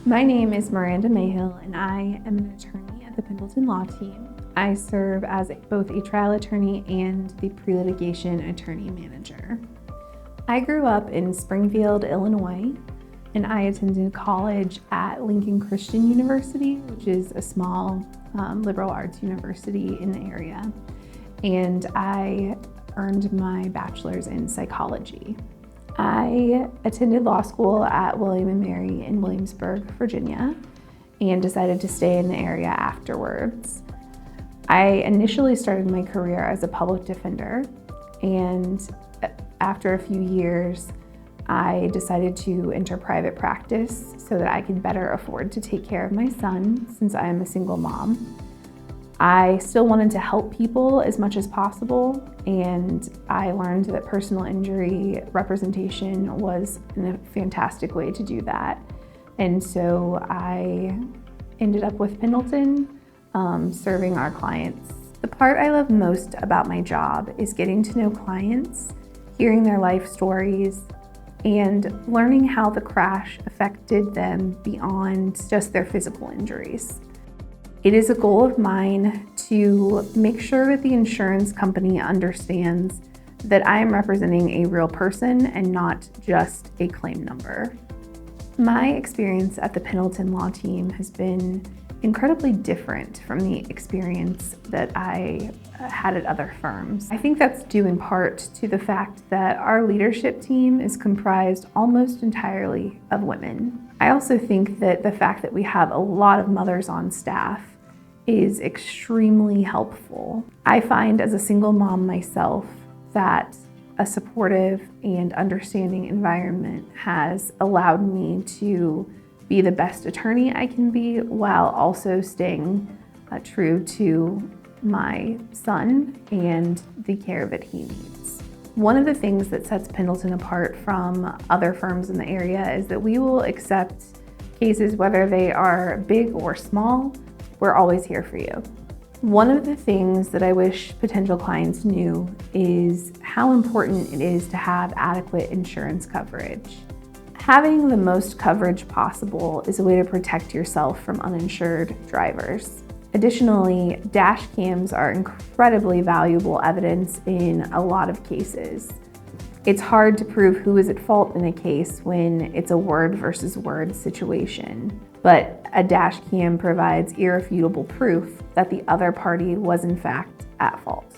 My name is Miranda Mayhill, and I am an attorney at the Pendleton Law Team. I serve as both a trial attorney and the pre-litigation attorney manager. I grew up in Springfield, Illinois, and I attended college at Lincoln Christian University, which is a small liberal arts university in the area. And I earned my bachelor's in psychology. I attended law school at William & Mary in Williamsburg, Virginia, and decided to stay in the area afterwards. I initially started my career as a public defender, and after a few years, I decided to enter private practice so that I could better afford to take care of my son since I am a single mom. I still wanted to help people as much as possible, and I learned that personal injury representation was a fantastic way to do that. And so I ended up with Pendleton, serving our clients. The part I love most about my job is getting to know clients, hearing their life stories, and learning how the crash affected them beyond just their physical injuries. It is a goal of mine to make sure that the insurance company understands that I am representing a real person and not just a claim number. My experience at the Pendleton Law Team has been incredibly different from the experience that I had at other firms. I think that's due in part to the fact that our leadership team is comprised almost entirely of women. I also think that the fact that we have a lot of mothers on staff is extremely helpful. I find as a single mom myself that a supportive and understanding environment has allowed me to be the best attorney I can be while also staying true to my son and the care that he needs. One of the things that sets Pendleton apart from other firms in the area is that we will accept cases whether they are big or small. We're always here for you. One of the things that I wish potential clients knew is how important it is to have adequate insurance coverage. Having the most coverage possible is a way to protect yourself from uninsured drivers. Additionally, dash cams are incredibly valuable evidence in a lot of cases. It's hard to prove who is at fault in a case when it's a word versus word situation, but a dash cam provides irrefutable proof that the other party was in fact at fault.